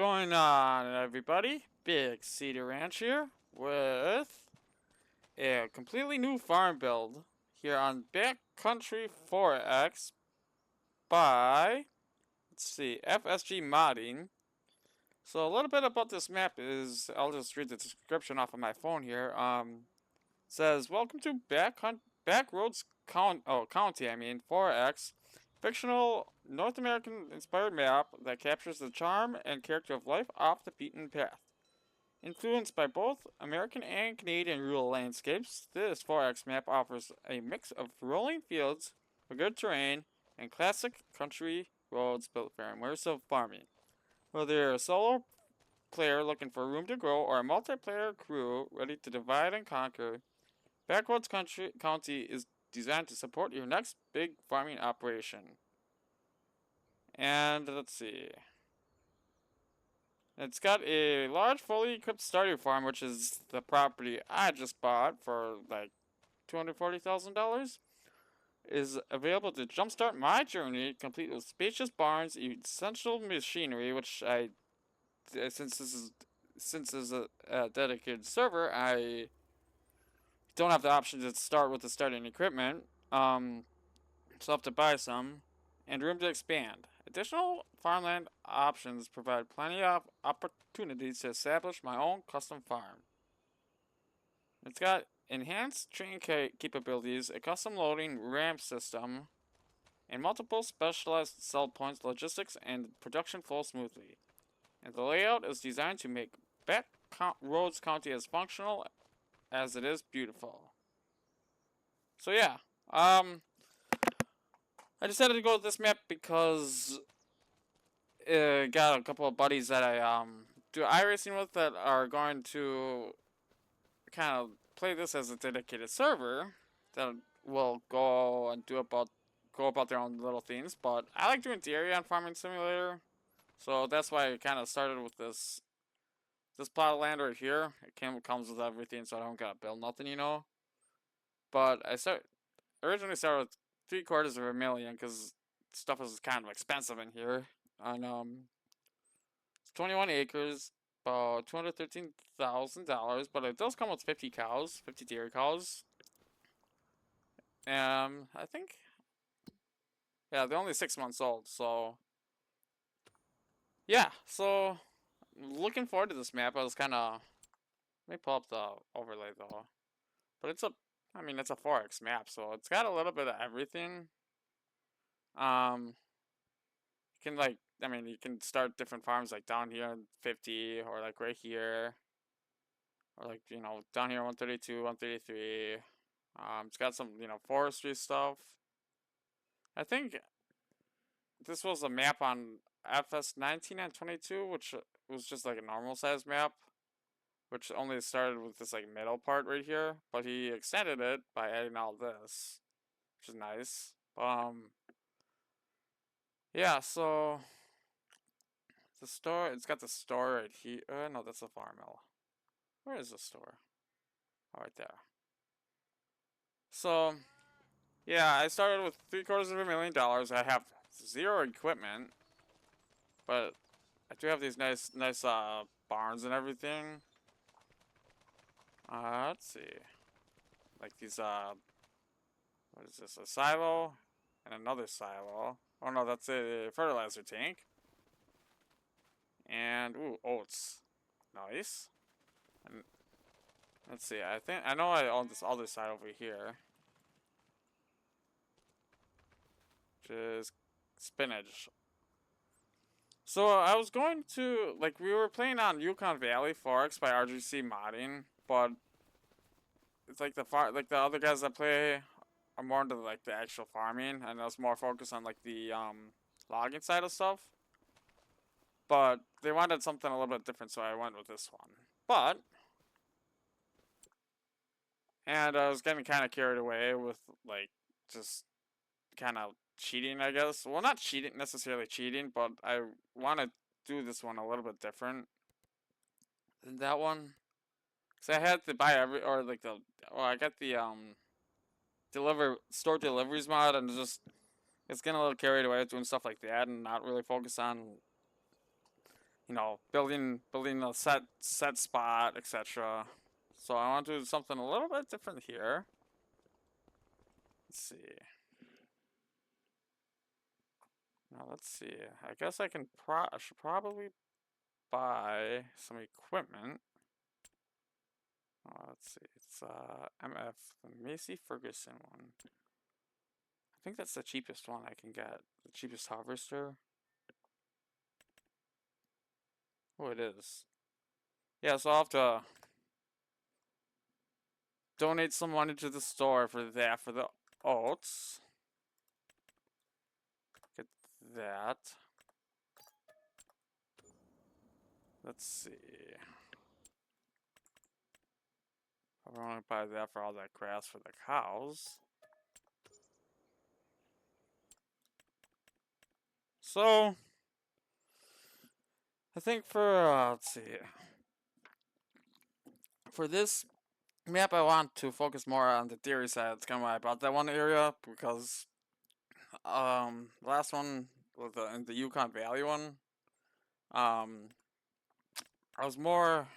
going on, everybody? Big Cedar Ranch here with a completely new farm build here on Backcountry 4X by, let's see, FSG Modding. So a little bit about this map is, I'll just read the description off of my phone here. Says, welcome to Backroads County, 4X. Fictional North American inspired map that captures the charm and character of life off the beaten path. Influenced by both American and Canadian rural landscapes, this 4X map offers a mix of rolling fields, good terrain, and classic country roads built for immersive farming. Whether you're a solo player looking for room to grow or a multiplayer crew ready to divide and conquer, Backwoods County is designed to support your next big farming operation. And let's see. It's got a large fully equipped starter farm, which is the property I just bought for like $240,000. Is available to jumpstart my journey, complete with spacious barns, essential machinery, which since this is a dedicated server, I don't have the option to start with the starting equipment. So I have to buy some, and room to expand. Additional farmland options provide plenty of opportunities to establish my own custom farm. It's got enhanced train capabilities, a custom loading ramp system, and multiple specialized sell points, logistics, and production flow smoothly. And the layout is designed to make Backroads County as functional as it is beautiful. So yeah, I decided to go with this map because got a couple of buddies that I do iRacing with that are going to kind of play this as a dedicated server that will go about their own little things. But I like doing theory on Farming Simulator, so that's why I kind of started with this plot of land right here. It comes with everything, so I don't gotta build nothing, you know. But originally started with 750,000 because stuff is kind of expensive in here. And it's 21 acres, about $213,000, but it does come with 50 cows, 50 dairy cows. I think, yeah, they're only 6 months old, so yeah. So looking forward to this map. I was kind of, let me pull up the overlay though, but it's a 4X map, so it's got a little bit of everything. You can you can start different farms like down here in 50 or like right here. Or like, down here 132, 133. It's got some, forestry stuff. I think this was a map on FS19 and 22, which was just like a normal size map, which only started with this like middle part right here, but he extended it by adding all this, which is nice. Yeah, so the store, it's got the store right here. No, that's the farm mill. Where is the store? Oh, right there. So, yeah, I started with $750,000. I have zero equipment, but I do have these nice barns and everything. Let's see, like these what is this? A silo and another silo. Oh no, that's a fertilizer tank. And ooh, oats, nice. And let's see, I know I own this other side over here, which is spinach. So I was going to, like, we were playing on Yukon Valley 4X by RGC Modding, but it's like the other guys that play are more into like the actual farming, and I was more focused on like the logging side of stuff. But they wanted something a little bit different, so I went with this one. And I was getting kind of carried away with like just kind of cheating, I guess. Well, not necessarily cheating, but I want to do this one a little bit different than that one. Cause I had to buy I got the store deliveries mod, and it's getting a little carried away doing stuff like that and not really focus on you know, building a set spot, etc. So I want to do something a little bit different here. Let's see. Now let's see. I guess I should probably buy some equipment. Let's see. It's MF, the Macy Ferguson one. I think that's the cheapest one I can get. The cheapest harvester. Oh, it is. Yeah, so I'll have to donate some money to the store for that, for the oats. Get that. Let's see. I want to buy that for all that grass for the cows. So, I think for, let's see. For this map, I want to focus more on the dairy side. That's kind of why I bought that one area, because, last one, was in the Yukon Valley one, um, I was more,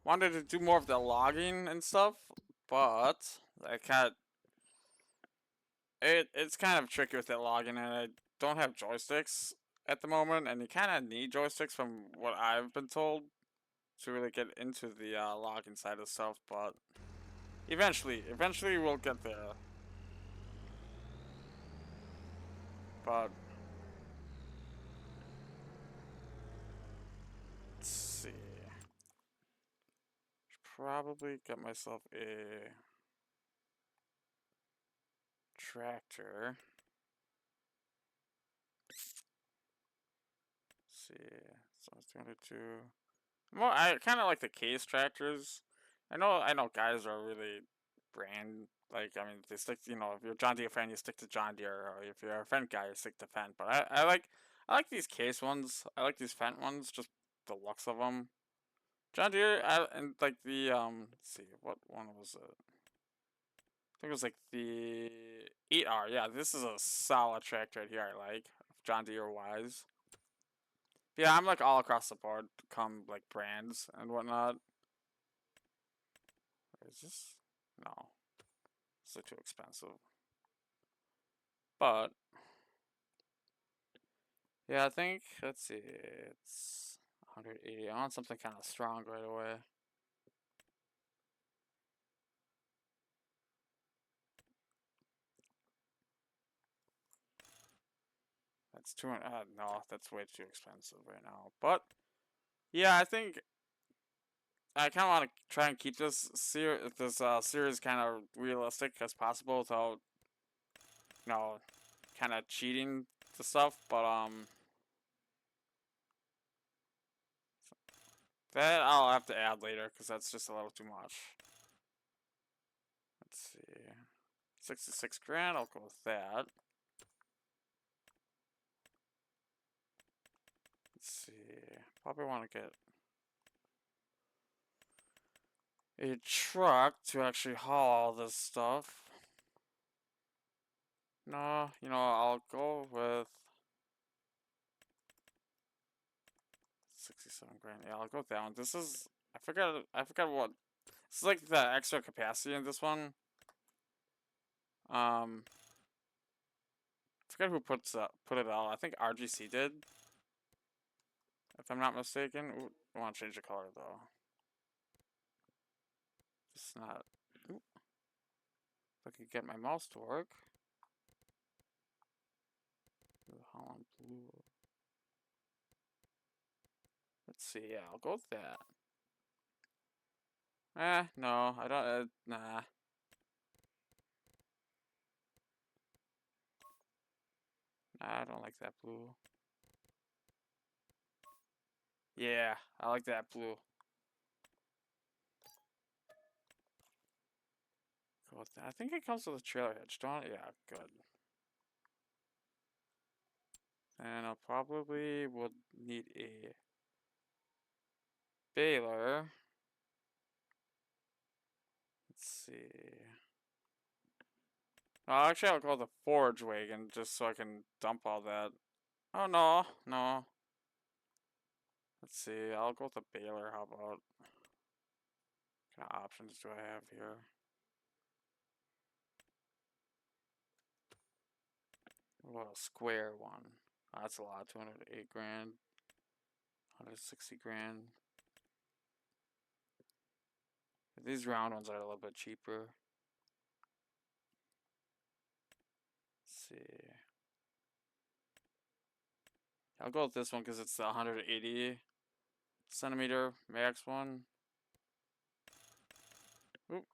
wanted to do more of the logging and stuff, but I kind of, it's kind of tricky with that logging, and I don't have joysticks at the moment, and you kind of need joysticks from what I've been told to really get into the logging side of stuff, but eventually we'll get there. But let's see. Should probably get myself a tractor. Let's see. So it's 202. Well, I kind of like the case tractors. I know guys are really brand, like, I mean, they stick, you know, if you're a John Deere fan, you stick to John Deere, or if you're a Fendt guy, you stick to Fendt. But I like these case ones. I like these Fendt ones, just the looks of them. John Deere, and like the let's see, what one was it? I think it was like the 8R. Yeah, this is a solid tractor right here. I like John Deere wise. Yeah, I'm like all across the board, come like brands and whatnot. Is this? No, it's too expensive. But yeah, I think, let's see, it's 180. I want something kind of strong right away. That's too. No, that's way too expensive right now. But yeah, I think I kind of want to try and keep this series kind of realistic as possible without, you know, kind of cheating the stuff. But that I'll have to add later because that's just a little too much. Let's see, 66 grand. I'll go with that. Let's see. Probably want to get a truck to actually haul all this stuff. No, you know, I'll go with 67 grand. Yeah, I'll go with that one. This is, I forgot what, this is like the extra capacity in this one. I forget who put it out. I think RGC did, if I'm not mistaken. Ooh, I want to change the color though. It's not. Ooh, if I could get my mouse to work. Holland blue. Let's see. Yeah, I'll go with that. No, I don't. Nah. Nah, I don't like that blue. Yeah, I like that blue. Go with that. I think it comes with a trailer hitch, don't it? Yeah, good. And I probably would need a baler. Let's see. Oh, actually, I'll call the forage wagon just so I can dump all that. Oh, no, no. Let's see, I'll go with the baler. How about? What kind of options do I have here? What about a square one? Oh, that's a lot. 208 grand. 160 grand. These round ones are a little bit cheaper. Let's see. I'll go with this one because it's the 180 centimeter max one. Oop.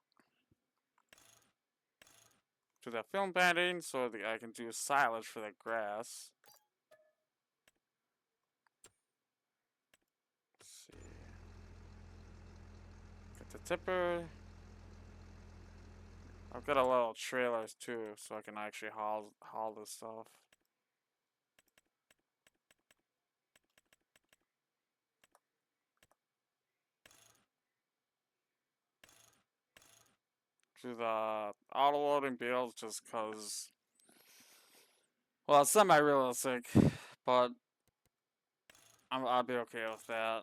Do that film banding so that I can do silage for the grass. Let's see. Get the tipper. I've got a little trailers too, so I can actually haul this stuff. Do the auto loading bales just cause, well, it's semi-realistic, but I'll be okay with that.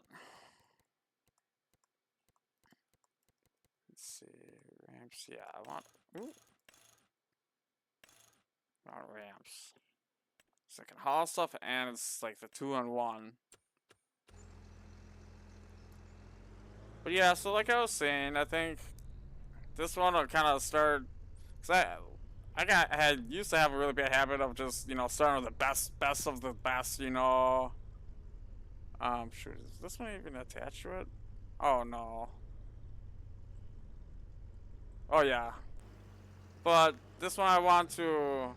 Let's see, ramps. Yeah, I want. Ooh, I want ramps. So I can haul stuff, and it's like the 2-in-1. But yeah, so like I was saying, I think this one will kind of start. Cause I had used to have a really bad habit of just starting with the best of the best. Shoot, is this one even attached to it? Oh no. Oh yeah. But this one I want to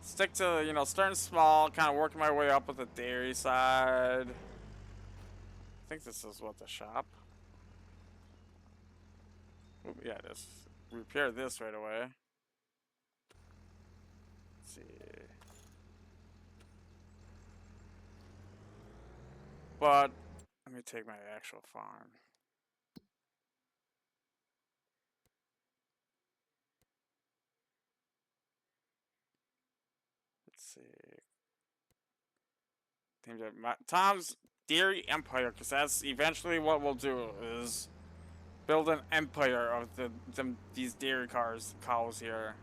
stick to, starting small, kind of working my way up with the dairy side. I think this is what the shop. Oop, yeah, just repair this right away. Let's see. But let me take my actual farm. Let's see. Tom's Dairy Empire, because that's eventually what we'll do, is build an empire of these dairy cows here.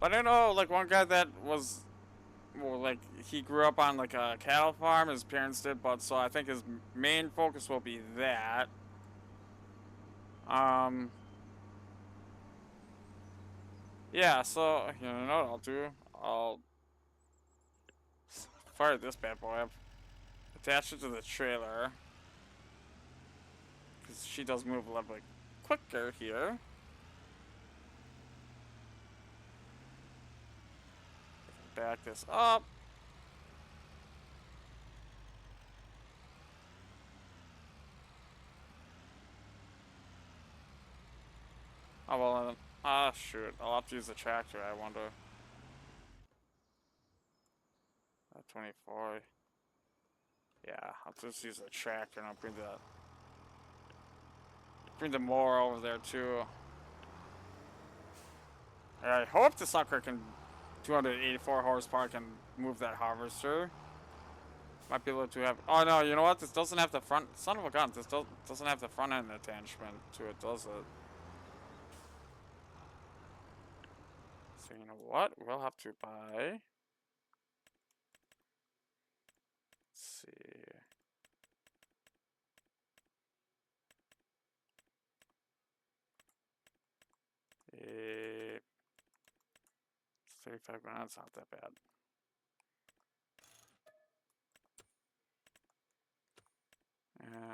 But I know, like, one guy that was, well, like, he grew up on, like, a cattle farm, his parents did, but so I think his main focus will be that. Yeah, so, you know what I'll do? I'll fire this bad boy up, attach it to the trailer, because she does move a little bit quicker here. Back this up. Oh, well, shoot. I'll have to use the tractor, I wonder. 24. Yeah, I'll just use the tractor and I'll bring the mower over there too. I hope the sucker can 284 horsepower can move that harvester. Might be able to have. Oh no, you know what? This doesn't have the front. Son of a gun. This doesn't have the front end attachment to it, does it? So you know what? We'll have to buy. Let's see. A 35 grand. That's not that bad.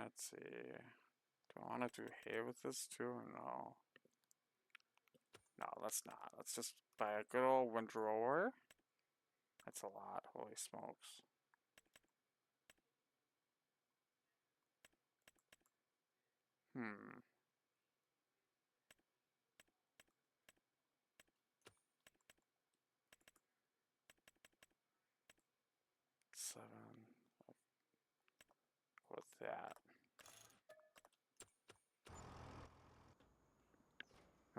Let's see. Do I want to do hay with this too or no? No, let's not. Let's just buy a good old windrower. That's a lot. Holy smokes. Hmm. Seven. With that.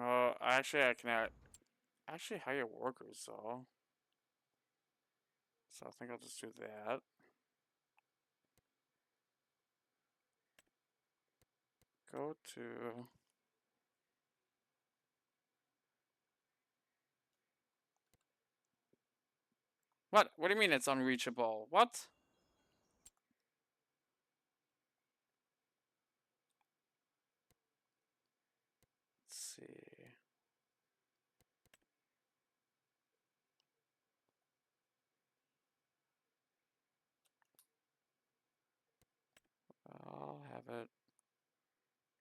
Oh, actually, I can actually hire workers though. So I think I'll just do that. Go to... What? What do you mean it's unreachable? What? Let's see. I'll have it.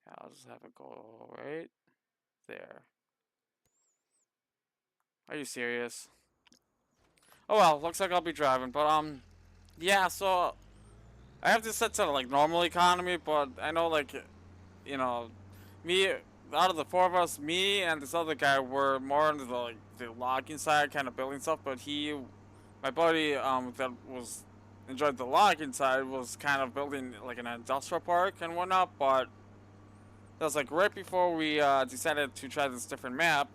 Yeah, I'll just have it go right there. Are you serious? Oh well, looks like I'll be driving, but yeah. So I have this set to like normal economy, but I know like, you know, me out of the four of us, me and this other guy were more into the like the logging side, kind of building stuff. But my buddy, that was enjoyed the logging side was kind of building like an industrial park and whatnot. But that was like right before we decided to try this different map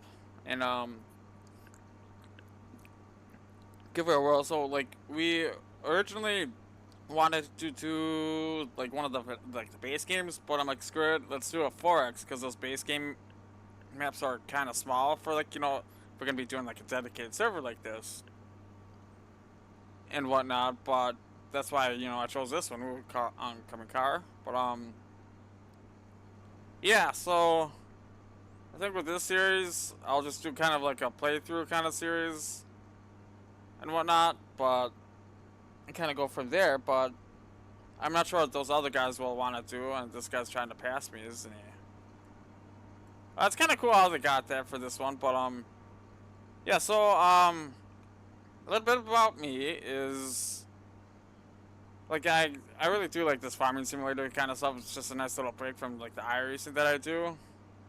and give it a whirl. So like we originally wanted to do like one of the base games, but I'm like, screw it, let's do a 4x because those base game maps are kind of small for like, if we're gonna be doing like a dedicated server like this and whatnot. But that's why I chose this one, oncoming car. But yeah. So I think with this series, I'll just do kind of like a playthrough kind of series and whatnot, but and kind of go from there. But I'm not sure what those other guys will want to do, and this guy's trying to pass me, isn't he? It's kind of cool how they got that for this one, but yeah. So a little bit about me is like I really do like this farming simulator kind of stuff. It's just a nice little break from like the iRacing that I do,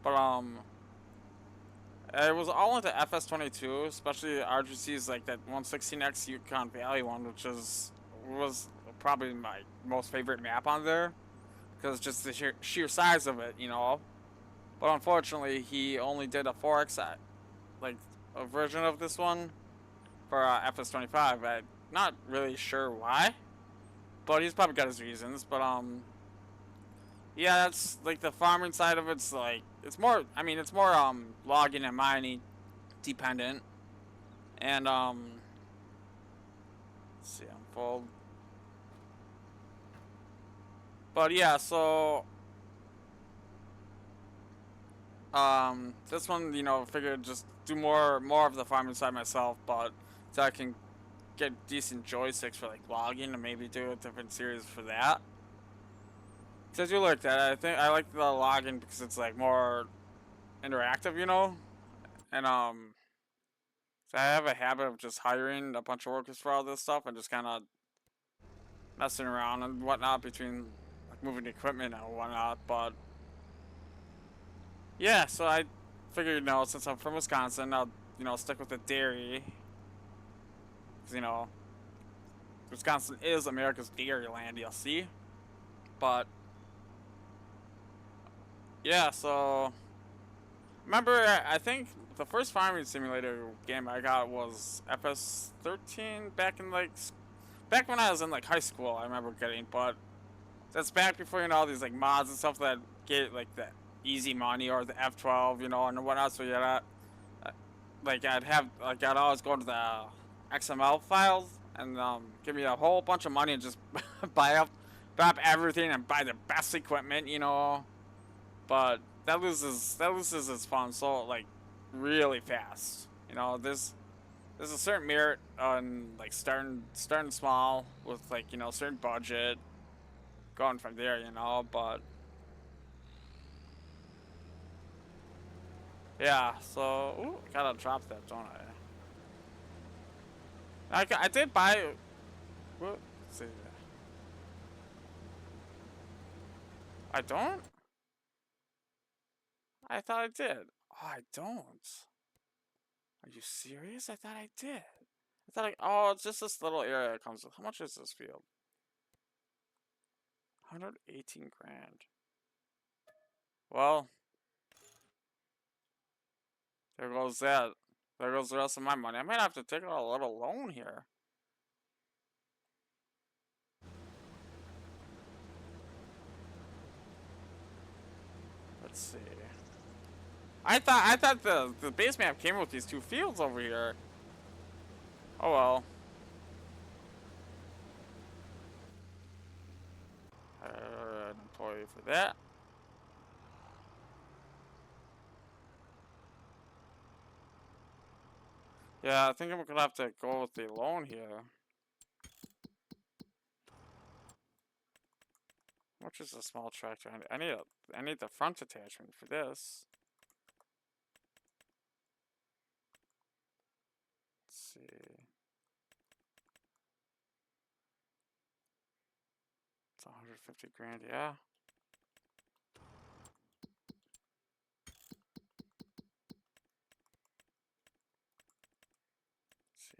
but it was all into FS25, especially RGC's like that 116X Yukon Valley one, which was probably my most favorite map on there because just the sheer size of it. But unfortunately, he only did a 4x like a version of this one for FS25. I'm not really sure why, but he's probably got his reasons. But yeah, that's like the farming side of it's like it's more. I mean, it's more logging and mining dependent, and let's see, unfold. But yeah, so this one, figured just do more of the farming side myself, but so I can get decent joysticks for like logging and maybe do a different series for that. So I do like that. I think I like the logging because it's like more interactive. And so I have a habit of just hiring a bunch of workers for all this stuff and just kind of messing around and whatnot between like moving equipment and whatnot. But yeah, so I figured, since I'm from Wisconsin, I'll stick with the dairy because Wisconsin is America's dairy land. You'll see, but yeah, so remember, I think the first farming simulator game I got was FS13 back when I was in like high school. I remember getting, but that's back before all these like mods and stuff that get like the easy money or the F12, and whatnot. So yeah, like I'd always go to the XML files and give me a whole bunch of money and just buy up everything and buy the best equipment. But that loses its fun so like really fast. There's a certain merit on like starting small with like certain budget, going from there. But yeah, so ooh, I gotta drop that, don't I? I did buy. What? Let's see. I don't. I thought I did. Oh, I don't. Are you serious? I thought I did. Oh, it's just this little area that comes with. How much is this field? 118 grand. Well, there goes that. There goes the rest of my money. I might have to take out a little loan here. Let's see. I thought the base map came with these two fields over here. Oh well. An employee for that. Yeah, I think I'm gonna have to go with the loan here. Which is a small tractor. I need the front attachment for this. Let's see. It's 150 grand, yeah. Let's see.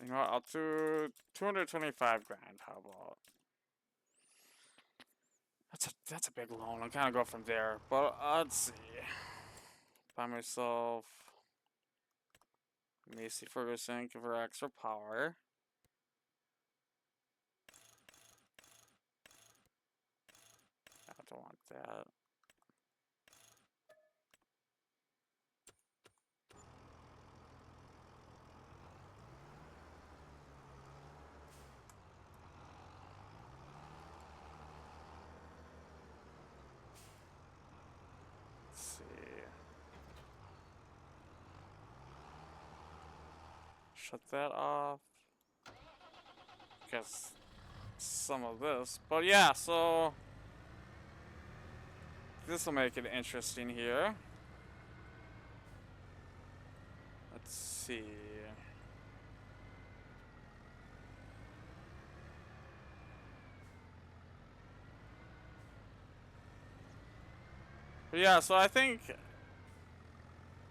You know what, I'll do 225 grand, how about? That's a big loan. I'll kinda go from there. But let's see. Buy myself Macy Ferguson, give her extra power. I don't want that. Let's see. Shut that off. Guess some of this. But yeah, so this will make it interesting here. Let's see. But yeah, so I think,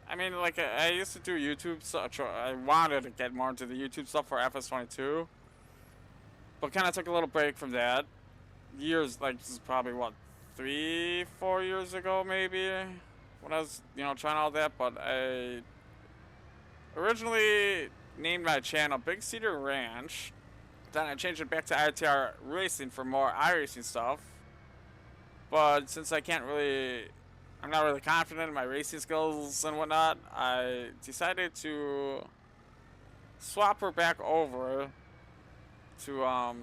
I mean, like, I used to do YouTube, so I wanted to get more into the YouTube stuff for FS22, but kind of took a little break from that. Years, like, this is probably, what, 3-4 years ago, maybe, when I was, you know, trying all that, but I originally named my channel Big Cedar Ranch, then I changed it back to ITR Racing for more iRacing stuff, but since I'm not really confident in my racing skills and whatnot, I decided to swap her back over to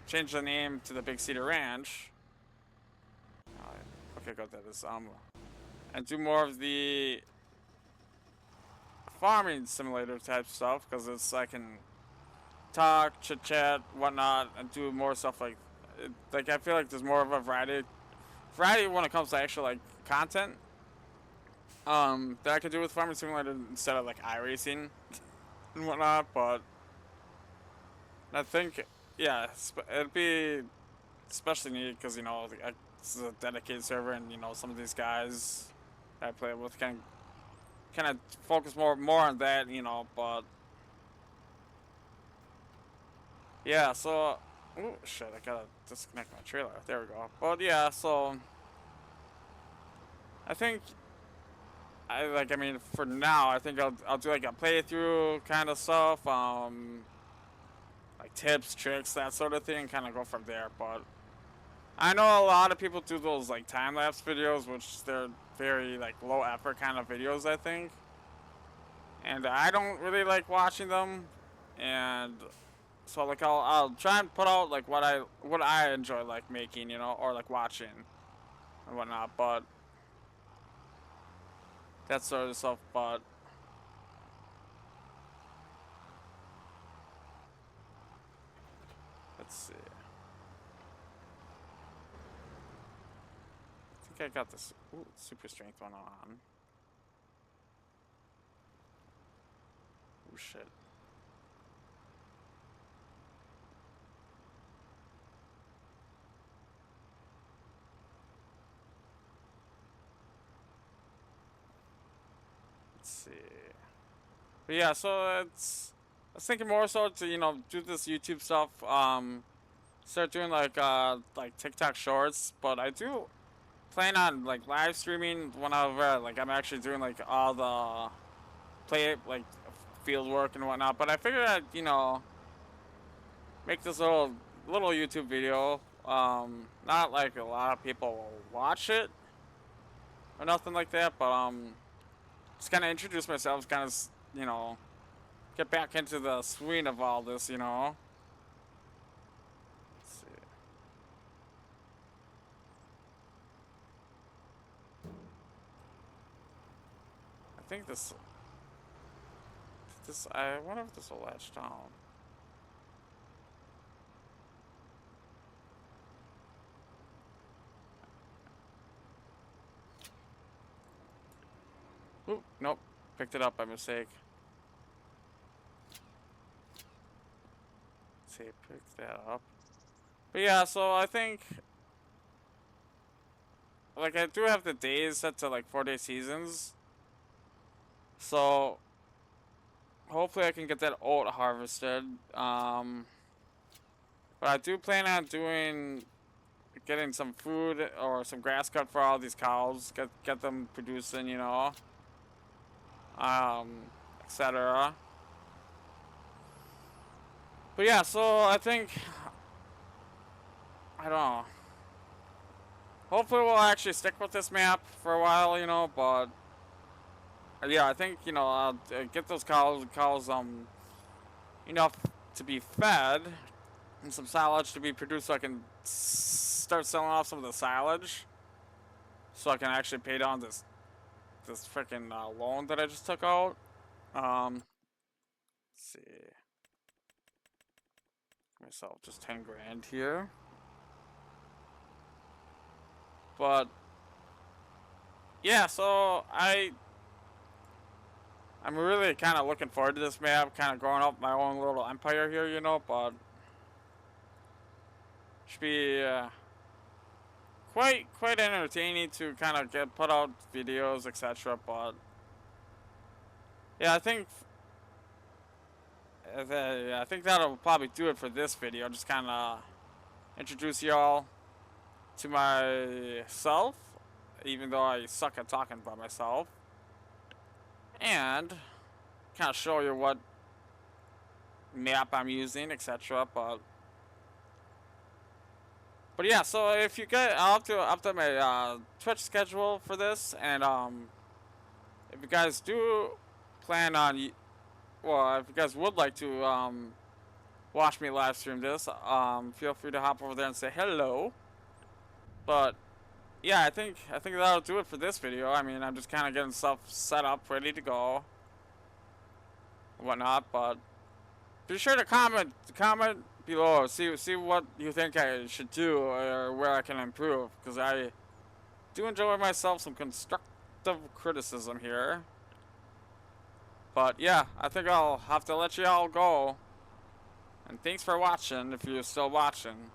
change the name to the Big Cedar Ranch. Okay, got that. And do more of the farming simulator type stuff, because I can talk, chit chat, whatnot, and do more stuff like I feel like there's more of a variety when it comes to actual like content that I could do with farming simulator instead of like iRacing and whatnot. But I think, yeah, it'd be especially neat because, you know, this is a dedicated server, and, you know, some of these guys I play with can kind of focus more on that, you know. But yeah, so oh shit, I gotta disconnect my trailer. There we go. But yeah, so I think I mean, for now, I think I'll do like a playthrough kind of stuff, like tips, tricks, that sort of thing, kind of go from there. But I know a lot of people do those like time lapse videos, which they're very like low effort kind of videos, I think, and I don't really like watching them. And so like I'll try and put out like what I enjoy like making, you know, or like watching and whatnot. But that sort of stuff. But let's see. I think I got this super strength one on. Oh shit. Let's see. But yeah, so I was thinking more so to, you know, do this YouTube stuff, start doing like TikTok shorts, but I do plan on like live streaming whenever like I'm actually doing like all the like field work and whatnot. But I figured I'd, you know, make this little YouTube video. Not like a lot of people will watch it or nothing like that, but just kind of introduce myself, kind of, you know, get back into the swing of all this, you know. Let's see. I think I wonder if this will latch down. Oop, nope. Picked it up by mistake. Let's see, pick that up. But yeah, so I think, like, I do have the days set to like 4-day seasons. So hopefully I can get that oat harvested. But I do plan on getting some food or some grass cut for all these cows. Get them producing, you know. Etc. But yeah, so I think, I don't know. Hopefully we'll actually stick with this map for a while, you know, but yeah, I think, you know, I'll get those cows, enough to be fed and some silage to be produced so I can start selling off some of the silage so I can actually pay down this freaking loan that I just took out. Let's see. Give myself just 10 grand here. But yeah, so I'm really kind of looking forward to this map, kind of growing up my own little empire here, you know, but should be quite entertaining to kind of put out videos, etc. But yeah, I think that'll probably do it for this video. Just kind of introduce y'all to myself, even though I suck at talking about myself, and kind of show you what map I'm using, etc. But yeah, so if you get, I'll have to update my Twitch schedule for this, and if you guys do plan on, well, if you guys would like to watch me live stream this, feel free to hop over there and say hello. But yeah, I think that'll do it for this video. I mean, I'm just kind of getting stuff set up, ready to go, and whatnot. But be sure to comment below. See what you think I should do or where I can improve, because I do enjoy myself some constructive criticism here. But yeah, I think I'll have to let you all go. And thanks for watching if you're still watching.